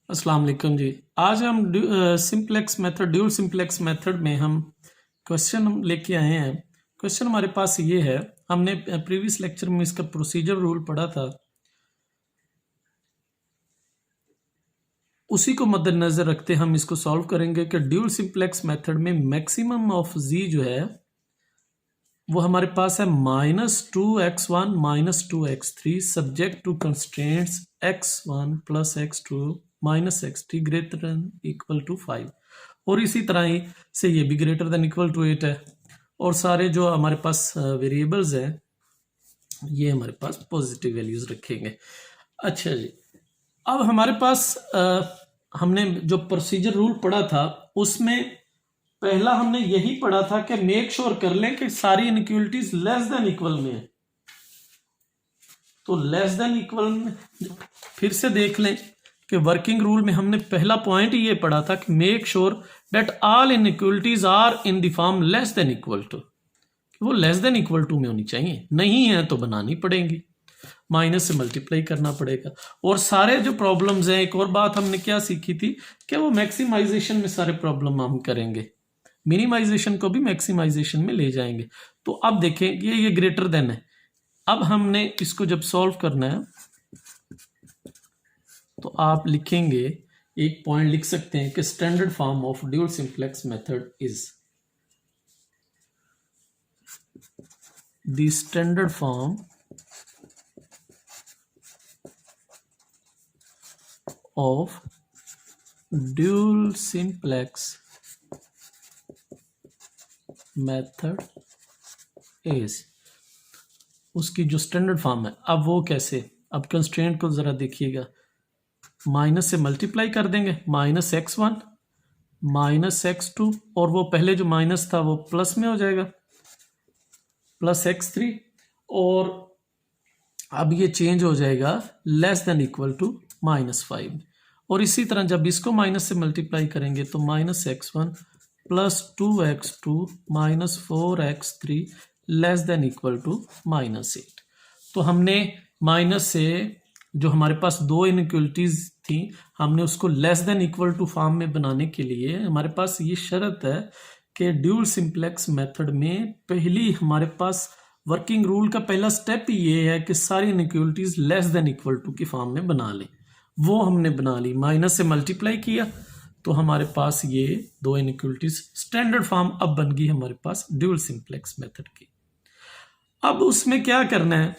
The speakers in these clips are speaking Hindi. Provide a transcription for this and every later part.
अस्सलाम वालेकुम जी। आज हम simplex method dual simplex method में हम क्वेश्चन लेके आए हैं। क्वेश्चन हमारे पास ये है, हमने प्रीवियस लेक्चर में इसका प्रोसीजर रूल पढ़ा था, उसी को मद्देनजर रखते हम इसको सॉल्व करेंगे कि ड्यूल सिंपलेक्स मेथड में मैक्सिमम ऑफ जी जो है वो हमारे पास है -2x1 -2x3 subject to constraints x1 + x2 -x3 greater than equal to 5। और इसी तरह ही से ये भी ग्रेटर देन इक्वल टू 8 है। और सारे जो हमारे पास वेरिएबल्स हैं ये हमारे पास पॉजिटिव वैल्यूज रखेंगे। अच्छा जी, अब हमारे पास हमने जो प्रोसीजर रूल पढ़ा था उसमें पहला हमने यही पढ़ा था कि मेक श्योर कर लें कि सारी इनइक्वलिटीज लेस देन इक्वल में है। तो लेस देन इक्वल में फिर से देख लें कि वर्किंग रूल में हमने पहला पॉइंट ये पढ़ा था कि make sure that all inequalities are in the form less than equal to, वो लेस देन इक्वल टू में होनी चाहिए, नहीं है तो बनानी पड़ेगी, माइनस से मल्टीप्लाई करना पड़ेगा। और सारे जो प्रॉब्लम्स हैं, एक और बात हमने क्या सीखी थी कि वो मैक्सिमाइजेशन में सारे प्रॉब्लम हम करेंगे, मिनिमाइजेशन को भी मैक्सिमाइजेशन में ले जाएंगे। तो अब देखें ये ग्रेटर देन है। अब हमने इसको जब सॉल्व करना है तो आप लिखेंगे, एक पॉइंट लिख सकते हैं कि standard form of dual simplex method is the standard form of dual simplex method is, उसकी जो स्टैंडर्ड फॉर्म है। अब वो कैसे, अब कंस्ट्रेंट को जरा देखिएगा, माइनस से मल्टीप्लाई कर देंगे, -x1 -x2 और वो पहले जो माइनस था वो प्लस में हो जाएगा, +x3, और अब ये चेंज हो जाएगा लेस देन इक्वल टू -5। और इसी तरह जब इसको माइनस से मल्टीप्लाई करेंगे तो -x1 + 2x2 -4x3 less than equal to -8। तो हमने माइनस से जो हमारे पास दो इनइक्वलिटीज थी, हमने उसको less than equal to form में बनाने के लिए हमारे पास ये शर्त है कि ड्यूल सिंप्लेक्स मेथड में पहली हमारे पास वर्किंग रूल का पहला स्टेप ये है कि सारी inequalities less than equal to की फॉर्म में बना लें। वो हमने बना ली, माइनस से मल्टीप्लाई किया तो हमारे पास ये दो इनइक्वलिटीज स्टैंडर्ड फॉर्म अब बन गई हमारे पास ड्यूल सिंप्लेक्स मेथड की। अब उसमें क्या करना है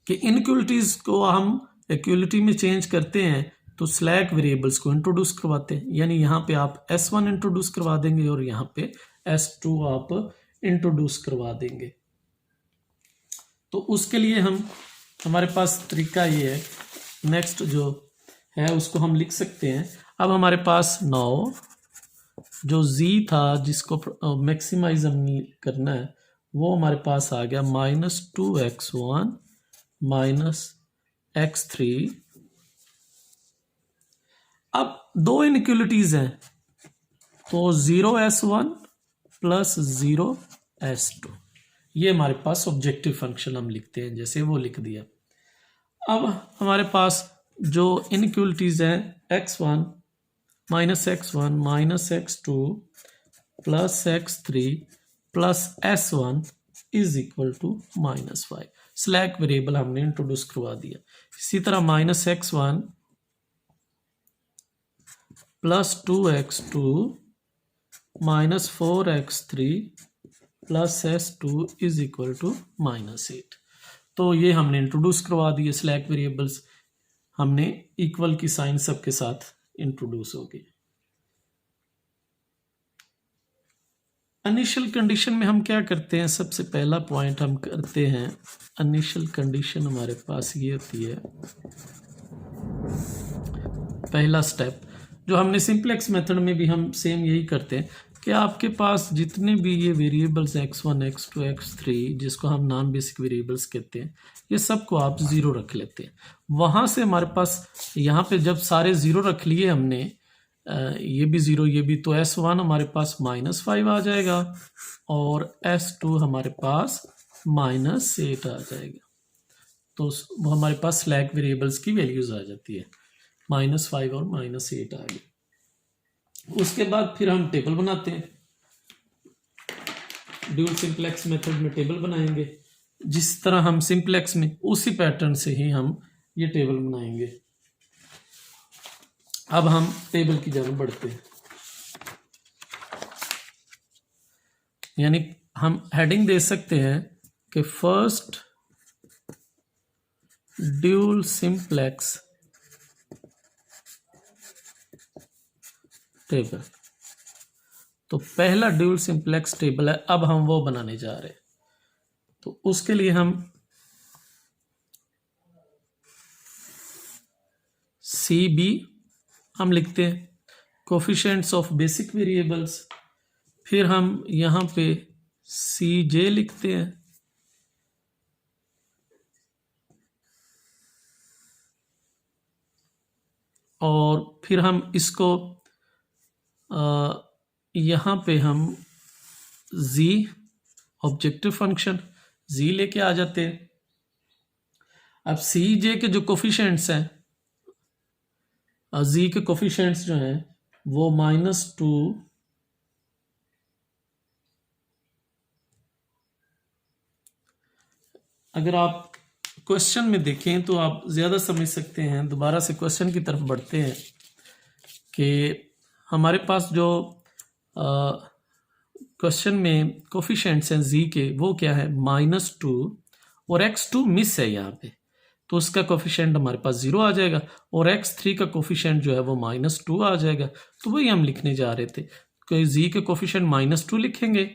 कि इनइक्वलिटीज को हम इक्वलिटी में चेंज करते हैं तो स्लैक वेरिएबल्स को इंट्रोड्यूस करवाते हैं, यानी यहाँ पे आप S1 इंट्रोड्यूस करवा देंगे और यहाँ पे S2 आप इंट्रोड्यूस करवा देंगे। तो उसके लिए हमारे पास तरीका ये है, नेक्स्ट जो है उसको हम लिख सकते हैं। अब हमारे पास नाउ जो z था जिसको मैक्सिमाइज हमने करना है वो हमारे पास आ गया -2x1 -x3। अब दो इनइक्वलिटीज हैं तो 0s1 + 0s2, ये हमारे पास ऑब्जेक्टिव फंक्शन हम लिखते हैं, जैसे वो लिख दिया। अब हमारे पास जो इनइक्वलिटीज हैं x1 -x1 -x2 + x3 + s1 = -5, slack variable हमने इंट्रोड्यूस करवा दिया। इसी तरह -x1 + 2x2 -4x3 + s2 = -8। तो ये हमने इंट्रोड्यूस करवा दिए स्लैक वेरिएबल्स, हमने इक्वल की साइन सबके साथ इंट्रोड्यूस हो गई। इनिशियल कंडीशन में हम क्या करते हैं, सबसे पहला पॉइंट हम करते हैं, इनिशियल कंडीशन हमारे पास ये होती है, पहला स्टेप जो हमने सिंप्लेक्स मेथड में भी हम सेम यही करते हैं कि आपके पास जितने भी ये वेरिएबल्स x1 x2 x3 जिसको हम नॉन बेसिक वेरिएबल्स कहते हैं, ये सबको आप 0 रख लेते हैं। वहाँ से हमारे पास यहाँ पे जब सारे 0 रख लिए हमने, ये भी 0 ये भी, तो S1 हमारे पास -5 आ जाएगा और S2 हमारे पास -8 आ जाएगा। तो वो हमारे पास स्लैक वेरिएबल्स की वैल्यूज आ जाती है। -5 और -8 आ गया। उसके बाद फिर हम टेबल बनाते हैं, ड्यूल सिंप्लेक्स मेथड में टेबल बनाएंगे। जिस तरह हम सिंप्लेक्स में, उसी पैटर्न से ही हम ये टेबल बनाएंगे। अब हम टेबल की तरफ बढ़ते हैं, यानी हम हेडिंग दे सकते हैं कि फर्स्ट ड्यूल सिंप्लेक्स टेबल। तो पहला ड्यूल सिंप्लेक्स टेबल है, अब हम वो बनाने जा रहे हैं। तो उसके लिए हम CB हम लिखते हैं, कोफिशिएंट्स ऑफ बेसिक वेरिएबल्स। फिर हम यहाँ पे CJ लिखते हैं, और फिर हम इसको यहाँ पे हम Z ऑब्जेक्टिव फंक्शन Z लेके आ जाते हैं। अब CJ के जो कोफिशिएंट्स हैं, Z के कोफिशिएंट्स जो हैं वो -2 अगर आप क्वेश्चन में देखें तो आप ज़्यादा समझ सकते हैं। दोबारा से क्वेश्चन की तरफ बढ़ते हैं कि हमारे पास जो क्वेश्चन में कोफिशिएंट्स हैं Z के, वो क्या है -2 और x2 मिस है यहाँ पे, तो उसका कोफिशिएंट हमारे पास 0 आ जाएगा, और x3 का कोफिशिएंट जो है वो -2 आ जाएगा। तो वही हम लिखने जा रहे थे कि Z के कोफिशिएंट -2 लिखेंगे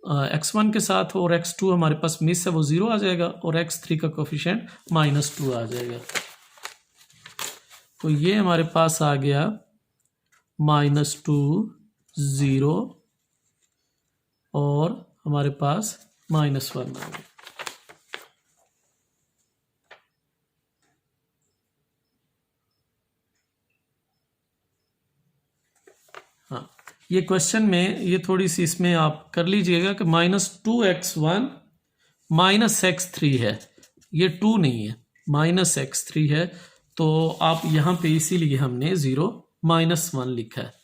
x1 के साथ, और x2 हमारे पास मिस है वो 0 आ जाएगा, और x3 का कोफिशिएंट -2 आ जाएगा। तो ये हमारे पास आ गया -2 0 और हमारे पास -1 आ गया। हाँ, ये क्वेश्चन में ये थोड़ी सी इसमें आप कर लीजिएगा कि -2x1 -x3 है, ये 2 नहीं है, -x3 है। तो आप यहाँ पे इसीलिए हमने 0 -1 लिखा है।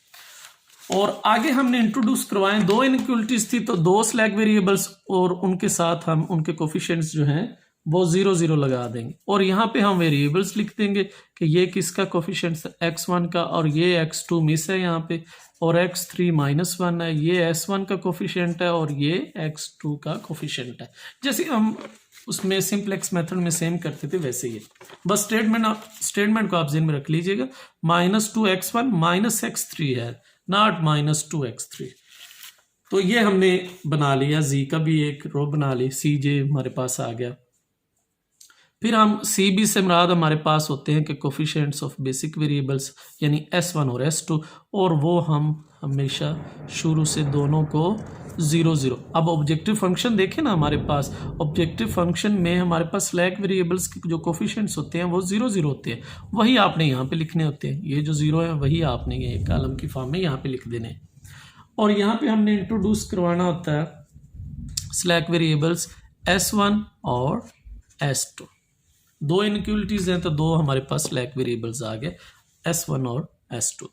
और आगे हमने इंट्रोड्यूस करवाए, दो इनइक्वलिटीज थी, तो दो स्लैक वेरिएबल्स, और उनके साथ हम उनके कोफिशिएंट्स जो हैं वो 0 0 लगा देंगे, और यहाँ पे हम वेरिएबल्स लिख देंगे कि ये किसका कोफिशिएंट्स x1 का, और ये x2 मिस है यहाँ पे, और x3 -1 है, ये s1 का कोफिशिएंट है, और ये x2 का कोफिशिएंट है। जैसे हम उसमें सिंप्लेक्स मेथड में सेम करते थे वैसे ही, बस स्टेटमेंट को आप ज़हन में रख लीजिएगा। -2x1 -x3 है, नॉट -2x3। तो ये हमने बना लिया, Z का भी एक रो बना ली, CJ हमारे पास आ गया। फिर हम CB से मुराद हमारे पास होते हैं कि कोफिशिएंट्स ऑफ बेसिक वेरिएबल्स, यानी S1 और S2, और वो हम हमेशा शुरू से दोनों को 0 0। अब ऑब्जेक्टिव फंक्शन देखें ना, हमारे पास ऑब्जेक्टिव फंक्शन में हमारे पास स्लैक वेरिएबल्स के जो कोफिशिएंट्स होते हैं वो 0 0 होते हैं, वही आपने यहाँ पे लिखने होते हैं। ये जो 0 है वही आपने ये कॉलम की फॉर्म में यहाँ पे लिख देने। और यहाँ पे हमने इंट्रोड्यूस करवाना होता है स्लैक वेरिएबल्स S1 और S2। दो इनइक्वलिटीज हैं तो दो हमारे पास स्लैक वेरिएबल्स आ गए, S1 और S2।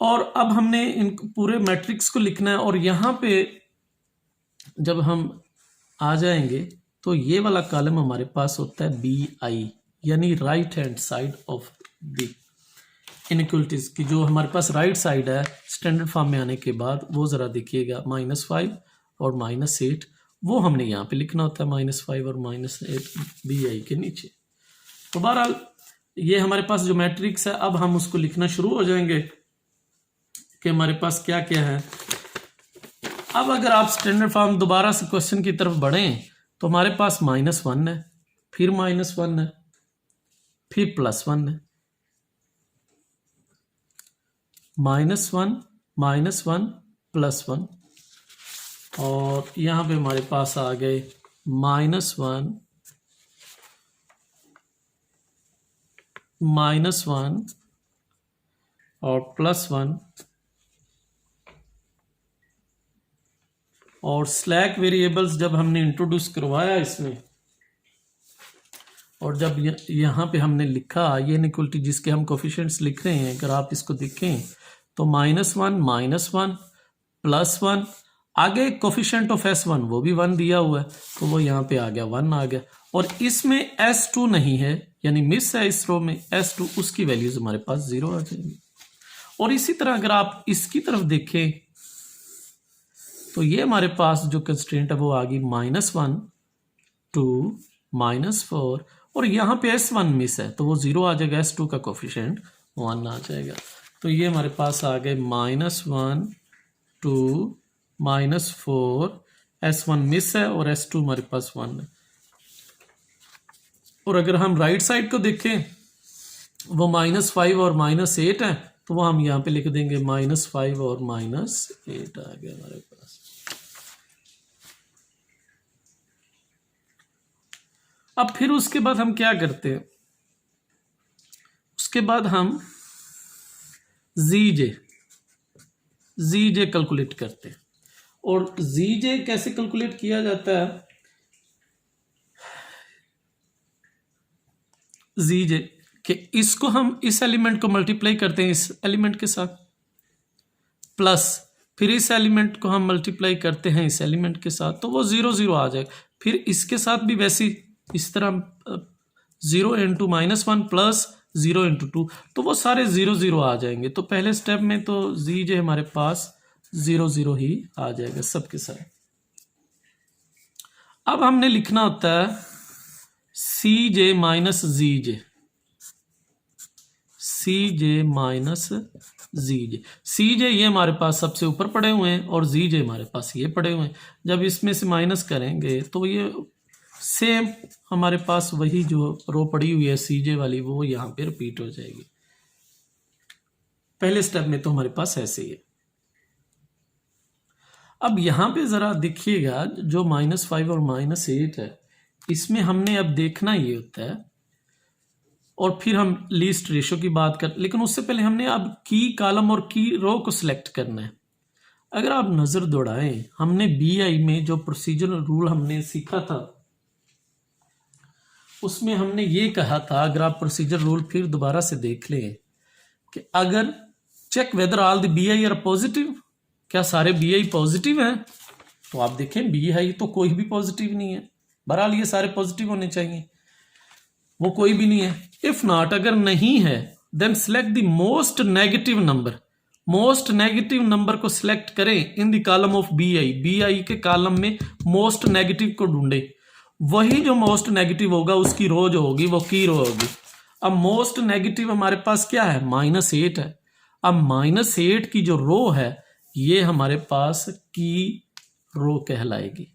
और अब हमने इन पूरे मैट्रिक्स को लिखना है, और यहाँ पे जब हम आ जाएंगे तो ये वाला कॉलम हमारे पास होता है BI, यानी right hand side of the inequalities की। जो हमारे पास राइट साइड है स्टैंडर्ड फॉर्म में आने के बाद, वो ज़रा देखिएगा -5 और -8, वो हमने यहाँ पे लिखना होता है, -5 और -8 BI के नीचे। तो बहरहाल ये हमारे पास जो मैट्रिक्स है, अब हम उसको लिखना शुरू हो जाएंगे कि हमारे पास क्या क्या है। अब अगर आप स्टैंडर्ड फॉर्म दोबारा से क्वेश्चन की तरफ बढ़ें तो हमारे पास -1 है, फिर -1 है, फिर +1 है, -1 -1 +1, और यहाँ पे हमारे पास आ गए -1 -1 और +1, और स्लैक वेरिएबल्स जब हमने इंट्रोड्यूस करवाया इसमें, और जब यहाँ पे हमने लिखा ये इनइक्वलिटी जिसके हम कोफिशिएंट्स लिख रहे हैं, अगर आप इसको देखें तो -1 +1 आगे कोफिशिएंट ऑफ S1 वो भी 1 दिया हुआ है, तो वो यहाँ पे आ गया 1 आ गया। और इसमें S2 नहीं है, यानी मिस है इस रो में S2, उसकी वैल्यूज हमारे पास 0 आ जाएंगी। और इसी तरह अगर आप इसकी तरफ देखें तो ये हमारे पास जो कंस्ट्रेंट है वो आ गई -1 2 -4, और यहाँ पे S1 मिस है तो वो 0 आ जाएगा, S2 का कोफिशिएंट 1 आ जाएगा। तो ये हमारे पास आ गए -1 2 -4, S1 मिस है और S2 हमारे पास 1 है। और अगर हम राइट साइड को देखें वो -5 और -8 है, तो वो हम यहाँ पे लिख देंगे -5 और -8 आ गया हमारे पास। अब फिर उसके बाद हम क्या करते हैं, उसके बाद हम ZJ कैलकुलेट करते हैं। और ZJ कैसे कैलकुलेट किया जाता है, ZJ कि इसको हम इस एलिमेंट को मल्टीप्लाई करते हैं इस एलिमेंट के साथ, प्लस फिर इस एलिमेंट को हम मल्टीप्लाई करते हैं इस एलिमेंट के साथ, तो वो 0 0 आ जाएगा। फिर इसके साथ भी वैसी इस तरह 0 × -1 प्लस 0 × 2, तो वो सारे 0 0 आ जाएंगे। तो पहले स्टेप में तो ZJ हमारे पास 0 0 ही आ जाएगा सबके साथ। अब हमने लिखना होता है CJ - ZJ, CJ ये हमारे पास सबसे ऊपर पड़े हुए हैं और ZJ हमारे पास ये पड़े हुए हैं। जब इसमें से माइनस करेंगे तो ये सेम हमारे पास वही जो रो पड़ी हुई है CJ वाली वो यहाँ पे रिपीट हो जाएगी। पहले स्टेप में तो हमारे पास ऐसे ही है। अब यहाँ पे जरा देखिएगा जो -5 और -8 है, इसमें हमने अब देखना ये होता है, और फिर हम लीस्ट रेशो की बात कर, लेकिन उससे पहले हमने अब की कॉलम और की रो को सिलेक्ट करना है। अगर आप नज़र दौड़ाएं, हमने BI में जो प्रोसीजरल रूल हमने सीखा था उसमें हमने ये कहा था, अगर आप प्रोसीजर रूल फिर दोबारा से देख लें कि अगर check whether all the BI are positive, क्या सारे BI पॉजिटिव हैं, तो आप देखें BI तो कोई भी पॉजिटिव नहीं है, बहरहाल ये सारे पॉजिटिव होने चाहिए, वो कोई भी नहीं है। इफ नॉट, अगर नहीं है, then select the most negative number, most negative number को सिलेक्ट करें in the column of BI के कॉलम में मोस्ट नेगेटिव को ढूंढे, वही जो मोस्ट नेगेटिव होगा उसकी रो जो होगी वो की रो होगी। अब मोस्ट नेगेटिव हमारे पास क्या है, -8 है। अब -8 की जो रो है ये हमारे पास की रो कहलाएगी।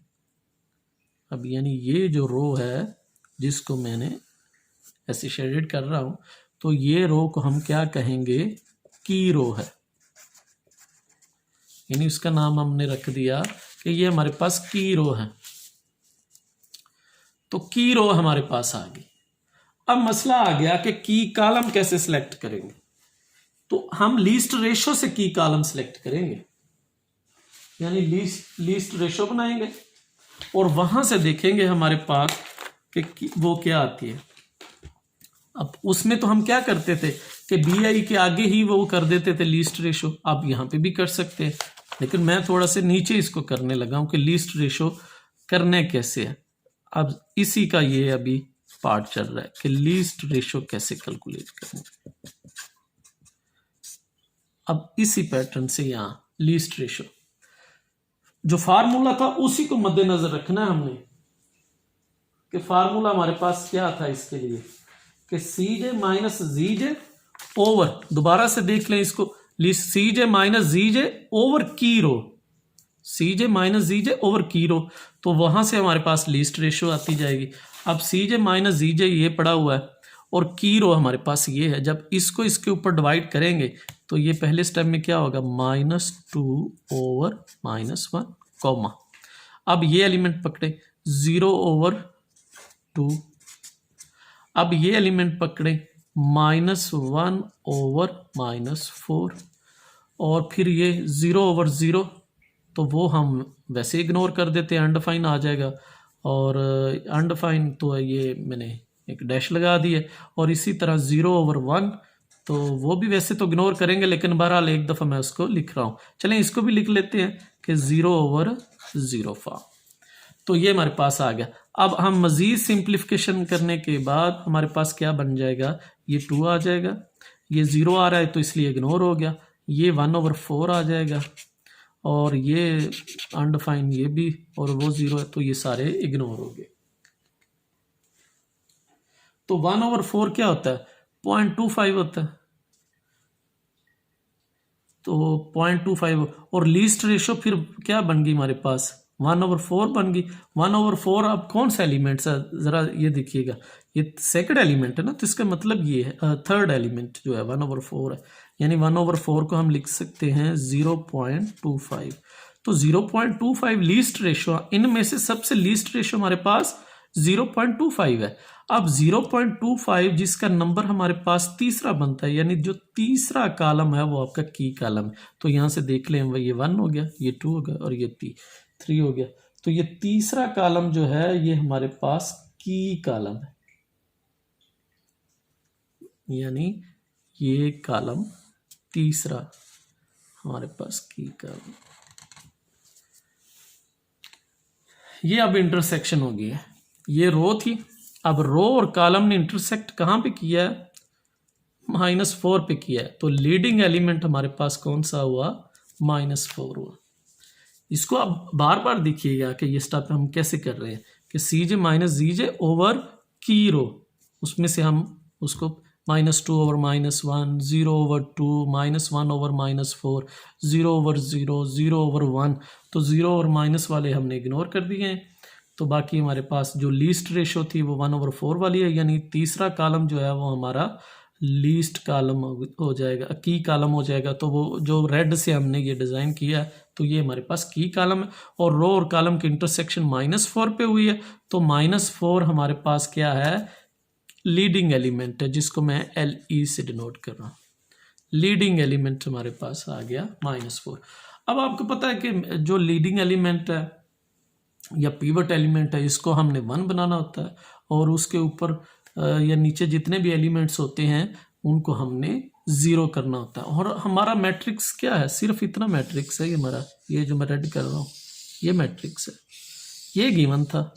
अब यानी ये जो रो है जिसको मैंने ऐसे शेडेड कर रहा हूं, तो ये रो को हम क्या कहेंगे, की रो है, यानी उसका नाम हमने रख दिया कि ये हमारे पास की रो है। तो की रो हमारे पास आ गई। अब मसला आ गया कि की कॉलम कैसे सिलेक्ट करेंगे, तो हम लीस्ट रेशो से की कॉलम सिलेक्ट करेंगे, यानी लीस्ट रेशो बनाएंगे और वहां से देखेंगे हमारे पास कि वो क्या आती है। अब उसमें तो हम क्या करते थे कि BI के आगे ही वो कर देते थे लीस्ट रेशो, आप यहाँ पे भी कर सकते हैं, लेकिन मैं थोड़ा से नीचे इसको करने लगा हूं कि लीस्ट रेशो करने कैसे है। अब इसी का ये अभी पार्ट चल रहा है कि लीस्ट रेशो कैसे कैलकुलेट करेंगे। अब इसी पैटर्न से यहाँ लीस्ट रेशो जो फार्मूला था उसी को मद्देनजर रखना है हमने, कि फार्मूला हमारे पास क्या था इसके लिए कि CJ - ZJ ओवर, दोबारा से देख लें इसको, CJ - ZJ ओवर की रो, CJ - ZJ ओवर की रो, तो वहां से हमारे पास लीस्ट रेशो आती जाएगी। अब CJ - ZJ ये पड़ा हुआ है और की रो हमारे पास ये है, जब इसको इसके ऊपर डिवाइड करेंगे तो ये पहले स्टेप में क्या होगा, -2 ओवर -1 कॉमा। अब ये एलिमेंट पकड़े 0 ओवर 2, अब ये एलिमेंट पकड़े -1 ओवर -4, और फिर ये 0 ओवर 0, तो वो हम वैसे इग्नोर कर देते हैं, अनडिफाइन आ जाएगा। और अनडिफाइन तो ये मैंने एक डैश लगा दिए, और इसी तरह 0/1, तो वो भी वैसे तो इग्नोर करेंगे, लेकिन बहरहाल एक दफ़ा मैं उसको लिख रहा हूँ। चलें इसको भी लिख लेते हैं कि 0/0 फॉर्म। तो ये हमारे पास आ गया। अब हम मज़ीद सिंप्लीफिकेशन करने के बाद हमारे पास क्या बन जाएगा, ये 2 आ जाएगा, ये 0 आ रहा है तो इसलिए इग्नोर हो गया, ये 1/4 आ जाएगा, और ये अनडिफाइन ये भी, और वो 0 है तो ये सारे इग्नोर हो गए। तो 1/4 क्या होता है, 0.25 होता है, तो 0.25, और लीस्ट रेशो फिर क्या बन गई हमारे पास, 1/4 बन गई। 1/4 अब कौन सा एलिमेंट है, ज़रा ये देखिएगा, ये सेकंड एलिमेंट है ना, तो इसका मतलब ये है थर्ड एलिमेंट जो है 1/4 है, यानी 1/4 को हम लिख सकते हैं 0.25। तो 0.25 लीस्ट रेशो, इनमें से सबसे लीस्ट रेशो हमारे पास 0.25 है। अब 0.25 जिसका नंबर हमारे पास तीसरा बनता है, यानी जो तीसरा कॉलम है वो आपका की कॉलम है। तो यहां से देख लें, ये 1 हो गया, ये 2 हो गया, और ये 3 हो गया। तो ये तीसरा कॉलम जो है ये हमारे पास की कॉलम है, यानी ये कॉलम तीसरा हमारे पास की कॉलम। ये अब इंटरसेक्शन हो गई है, ये रो थी, अब रो और कॉलम ने इंटरसेक्ट कहाँ पे किया है, -4 पे किया है। तो लीडिंग एलिमेंट हमारे पास कौन सा हुआ, -4 हुआ। इसको अब बार बार देखिएगा कि ये स्टेप हम कैसे कर रहे हैं, कि CJ - ZJ ओवर की रो, उसमें से हम उसको -2/-1, 0/2, -1/-4, 0/0, 0/1, तो 0 और माइनस वाले हमने इग्नोर कर दिए हैं। तो बाकी हमारे पास जो लीस्ट रेशो थी वो 1/4 वाली है, यानी तीसरा कॉलम जो है वो हमारा लीस्ट कॉलम हो जाएगा, की कॉलम हो जाएगा। तो वो जो रेड से हमने ये डिज़ाइन किया है, तो ये हमारे पास की कॉलम है, और रो और कॉलम की इंटरसेक्शन -4 पे हुई है, तो -4 हमारे पास क्या है, लीडिंग एलिमेंट है, जिसको मैं LE से डिनोट कर रहा हूँ। लीडिंग एलिमेंट हमारे पास आ गया -4। अब आपको पता है कि जो लीडिंग एलिमेंट है या पिवट एलिमेंट है, इसको हमने 1 बनाना होता है, और उसके ऊपर या नीचे जितने भी एलिमेंट्स होते हैं उनको हमने 0 करना होता है। और हमारा मैट्रिक्स क्या है, सिर्फ इतना मैट्रिक्स है, ये हमारा, ये जो मैं रेड कर रहा हूँ ये मैट्रिक्स है, ये गिवन था,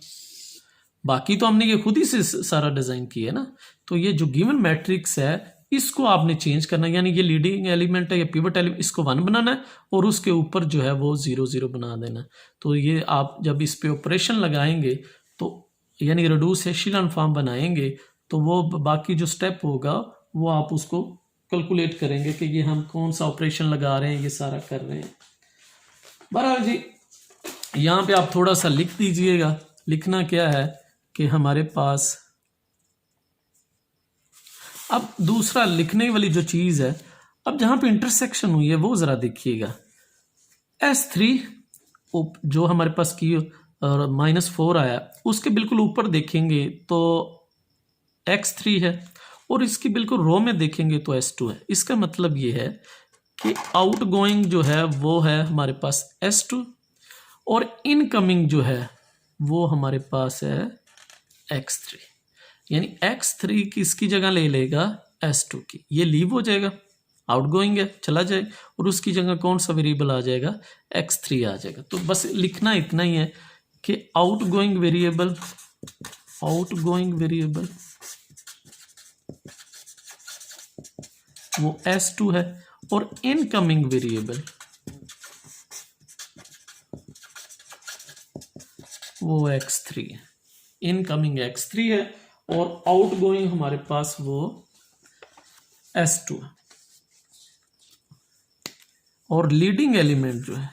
बाकी तो हमने ये खुद ही से सारा डिजाइन किया है ना। तो ये जो गिवन मैट्रिक्स है इसको आपने चेंज करना है, यानी ये लीडिंग एलिमेंट है या पिवट एलिमेंट, इसको 1 बनाना है, और उसके ऊपर जो है वो 0 0 बना देना है। तो ये आप जब इस पे ऑपरेशन लगाएंगे, तो यानी रिड्यूस एशेलॉन फॉर्म बनाएंगे, तो वो बाकी जो स्टेप होगा वो आप उसको कैलकुलेट करेंगे कि ये हम कौन सा ऑपरेशन लगा रहे हैं, ये सारा कर रहे हैं। बहरहाल जी, यहाँ पे आप थोड़ा सा लिख दीजिएगा। लिखना क्या है कि हमारे पास अब दूसरा लिखने वाली जो चीज़ है, अब जहाँ पे इंटरसेक्शन हुई है वो ज़रा देखिएगा। S3 जो हमारे पास की और -4 आया, उसके बिल्कुल ऊपर देखेंगे तो X3 है, और इसकी बिल्कुल रो में देखेंगे तो S2 है। इसका मतलब ये है कि आउट गोइंग जो है वो है हमारे पास S2, और इनकमिंग जो है वो हमारे पास है X3, यानी X3 किसकी जगह ले लेगा, S2 की। ये लीव हो जाएगा, आउट गोइंग है, चला जाए, और उसकी जगह कौन सा वेरिएबल आ जाएगा, X3 आ जाएगा। तो बस लिखना इतना ही है कि आउट गोइंग वेरिएबल वो S2 है, और इनकमिंग वेरिएबल वो X3 है। इनकमिंग X3 है, और आउट गोइंग हमारे पास वो S2 है, और लीडिंग एलिमेंट जो है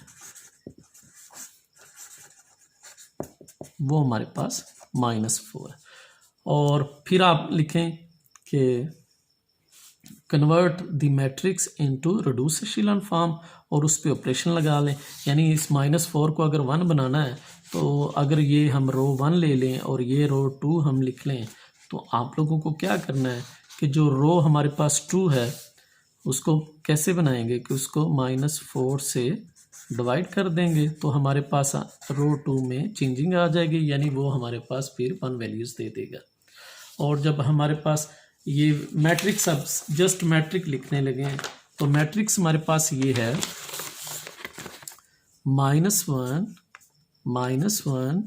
वो हमारे पास -4 है। और फिर आप लिखें कि convert the matrix into reduce echelon form, और उस पर ऑपरेशन लगा लें। यानी इस -4 को अगर 1 बनाना है, तो अगर ये हम रो 1 ले लें और ये रो 2 हम लिख लें, तो आप लोगों को क्या करना है कि जो रो हमारे पास 2 है उसको कैसे बनाएंगे कि उसको -4 से डिवाइड कर देंगे, तो हमारे पास रो 2 में चेंजिंग आ जाएगी, यानी वो हमारे पास फिर 1 वैल्यूज़ दे देगा। और जब हमारे पास ये मैट्रिक्स, अब जस्ट मैट्रिक लिखने लगे हैं, तो मैट्रिक्स हमारे पास ये है -1 -1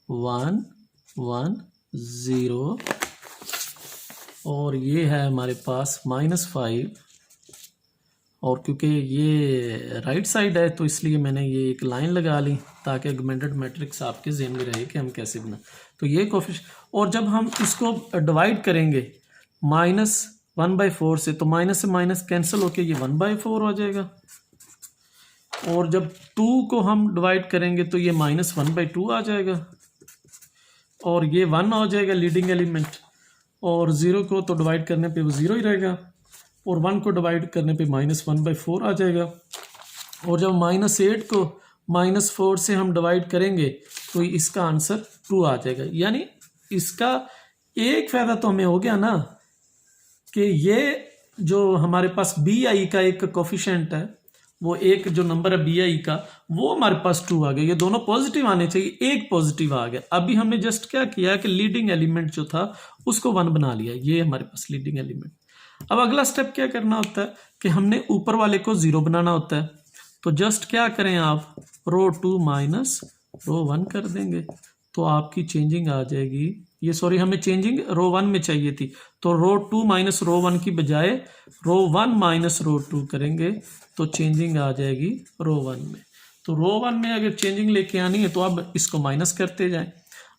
1 1 0, और ये है हमारे पास -5, और क्योंकि ये राइट साइड है तो इसलिए मैंने ये एक लाइन लगा ली ताकि ऑगमेंटेड मैट्रिक्स आपके ज़हन में रहे कि हम कैसे बना। तो ये कोफिशिएंट, और जब हम इसको डिवाइड करेंगे -1/4 से, तो माइनस से माइनस कैंसिल होके ये 1/4 हो जाएगा, और जब 2 को हम डिवाइड करेंगे तो ये -1/2 आ जाएगा, और ये 1 हो जाएगा लीडिंग एलिमेंट, और 0 को तो डिवाइड करने पे वो 0 ही रहेगा, और 1 को डिवाइड करने पे -1/4 आ जाएगा, और जब -8 को -4 से हम डिवाइड करेंगे तो इसका आंसर 2 आ जाएगा। यानी इसका एक फ़ायदा तो हमें हो गया ना कि ये जो हमारे पास BI का एक कोफिशिएंट है, वो एक जो नंबर है BI का, वो हमारे पास 2 आ गया। ये दोनों पॉजिटिव आने चाहिए, एक पॉजिटिव आ गया। अभी हमने जस्ट क्या किया कि लीडिंग एलिमेंट जो था उसको 1 बना लिया, ये हमारे पास लीडिंग एलिमेंट। अब अगला स्टेप क्या करना होता है कि हमने ऊपर वाले को 0 बनाना होता है। तो जस्ट क्या करें आप, रो 2 माइनस रो 1 कर देंगे, तो आपकी चेंजिंग आ जाएगी। ये सॉरी, हमें चेंजिंग रो 1 में चाहिए थी, तो रो 2 माइनस रो 1 की बजाय रो 1 माइनस रो 2 करेंगे, तो चेंजिंग आ जाएगी रो 1 में। तो रो 1 में अगर चेंजिंग लेके आनी है तो अब इसको माइनस करते जाएं।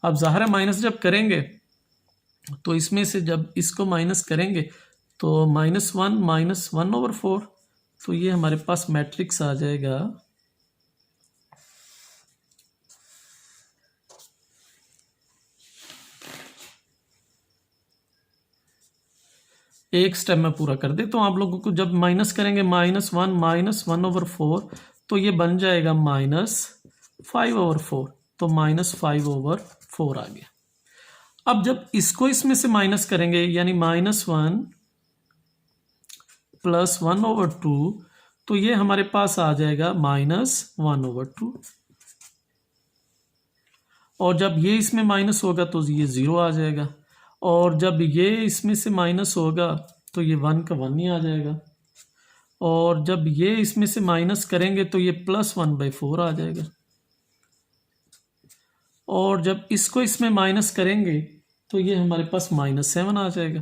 अब ज़ाहिर है माइनस जब करेंगे तो इसमें से जब इसको माइनस करेंगे तो -1 - 1/4, तो ये हमारे पास मैट्रिक्स आ जाएगा एक स्टेप में पूरा कर दे। तो आप लोगों को जब माइनस करेंगे -1 - 1/4, तो ये बन जाएगा -5/4, तो -5/4 आ गया। अब जब इसको इसमें से माइनस करेंगे यानी -1 + 1/2, तो ये हमारे पास आ जाएगा -1/2, और जब ये इसमें माइनस होगा तो ये 0 आ जाएगा, और जब ये इसमें से माइनस होगा तो ये 1 का 1 ही आ जाएगा, और जब ये इसमें से माइनस करेंगे तो ये +1/4 आ जाएगा, और जब इसको इसमें माइनस करेंगे तो ये हमारे पास -7 आ जाएगा।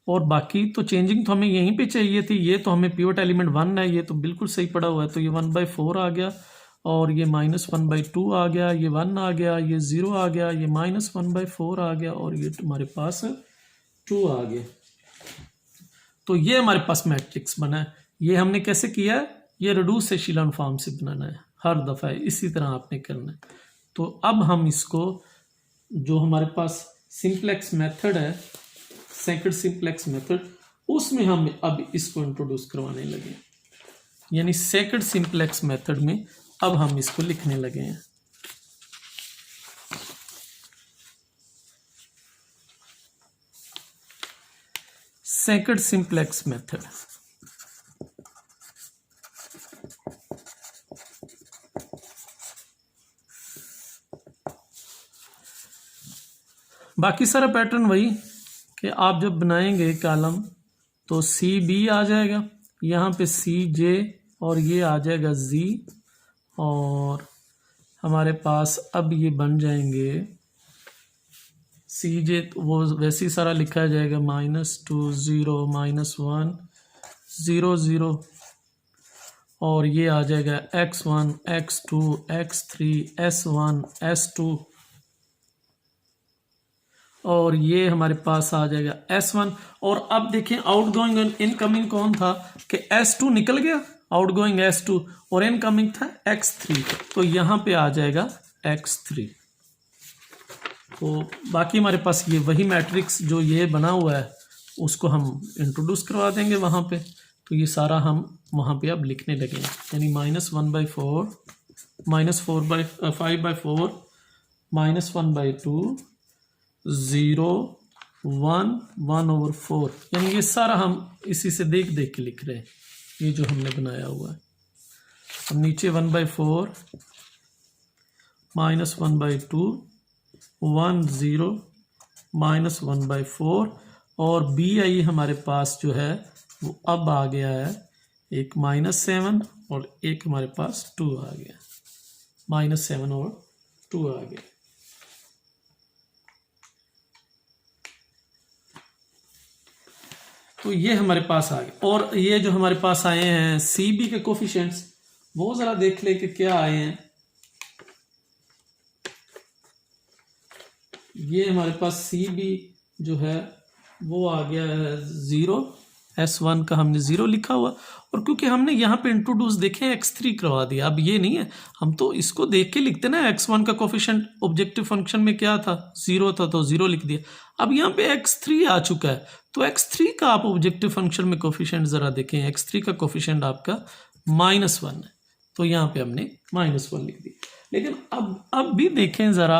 और बाकी तो चेंजिंग तो हमें यहीं पे चाहिए थी, ये तो हमें पिवट एलिमेंट 1 है, ये तो बिल्कुल सही पड़ा हुआ है, तो ये 1/4 आ गया, और ये -1/2 आ गया, ये 1 आ गया, ये 0 आ गया, ये -1/4 आ गया, और ये हमारे पास 2 आ गया। तो ये हमारे पास मैट्रिक्स बना है। ये हमने कैसे किया है, ये रिड्यूस एशेलॉन फॉर्म से बनाना है, हर दफ़ा इसी तरह आपने करना है। तो अब हम इसको, जो हमारे पास सिंप्लेक्स मेथड है, सेकंड सिंप्लेक्स मेथड, उसमें हम अब इसको इंट्रोड्यूस करवाने लगे, यानी सेकंड सिंप्लेक्स मेथड में अब हम इसको लिखने लगे हैं। सेकंड सिंप्लेक्स मेथड, बाकी सारा पैटर्न वही कि आप जब बनाएंगे कॉलम तो CB आ जाएगा, यहाँ पे CJ, और ये आ जाएगा Z, और हमारे पास अब ये बन जाएंगे CJ, तो वो वैसे ही सारा लिखा जाएगा -2 0 -1 0 0, और ये आ जाएगा X1 X2 X3 S1 S2, और ये हमारे पास आ जाएगा S1। और अब देखें आउटगोइंग और इनकमिंग कौन था कि S2 निकल गया, आउटगोइंग S2, और इनकमिंग था X3, तो यहाँ पे आ जाएगा X3। तो बाकी हमारे पास ये वही मैट्रिक्स जो ये बना हुआ है उसको हम इंट्रोड्यूस करवा देंगे वहाँ पे, तो ये सारा हम वहाँ पे अब लिखने लगेंगे, यानी -1/4 -5/4 -1/2 0 1 1/4, यानी ये सारा हम इसी से देख देख के लिख रहे हैं, ये जो हमने बनाया हुआ है। अब नीचे 1/4 -1/2 1 0 -1/4 और BI हमारे पास जो है वो अब आ गया है एक -7 और एक हमारे पास 2 आ गया, -7 और 2 आ गया। तो ये हमारे पास आ गए। और ये जो हमारे पास आए हैं CB के कोफिशिएंट्स, वो जरा देख ले कि क्या आए हैं। ये हमारे पास CB जो है वो आ गया है 0, S1 का हमने 0 लिखा हुआ, और क्योंकि हमने यहाँ पे इंट्रोड्यूस देखे x3 करवा दिया, अब ये नहीं है, हम तो इसको देख के लिखते ना, x1 का कोफिशिएंट ऑब्जेक्टिव फंक्शन में क्या था, 0 था, तो 0 लिख दिया। अब यहाँ पे x3 आ चुका है, तो x3 का आप ऑब्जेक्टिव फंक्शन में कोफिशिएंट जरा देखें, x3 का कोफिशिएंट आपका -1 है, तो यहाँ पे हमने -1 लिख दिया। लेकिन अब भी देखें जरा,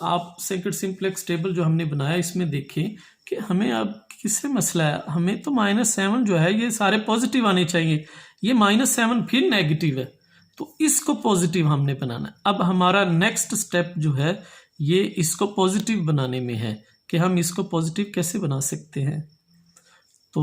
आप सेकंड सिंप्लेक्स टेबल जो हमने बनाया इसमें देखें कि हमें अब किससे मसला है। हमें तो -7 जो है ये सारे पॉजिटिव आने चाहिए, ये -7 फिर नेगेटिव है, तो इसको पॉजिटिव हमने बनाना है। अब हमारा नेक्स्ट स्टेप जो है ये इसको पॉजिटिव बनाने में है कि हम इसको पॉजिटिव कैसे बना सकते हैं। तो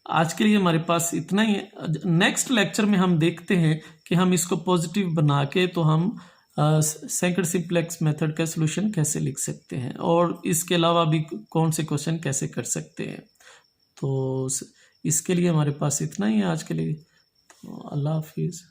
आज के लिए हमारे पास इतना ही है। नेक्स्ट लेक्चर में हम देखते हैं कि हम इसको पॉजिटिव बना के तो हम सेकंड सिंप्लेक्स मेथड का सॉल्यूशन कैसे लिख सकते हैं, और इसके अलावा भी कौन से क्वेश्चन कैसे कर सकते हैं। तो इसके लिए हमारे पास इतना ही है आज के लिए। तो अल्लाह हाफिज़।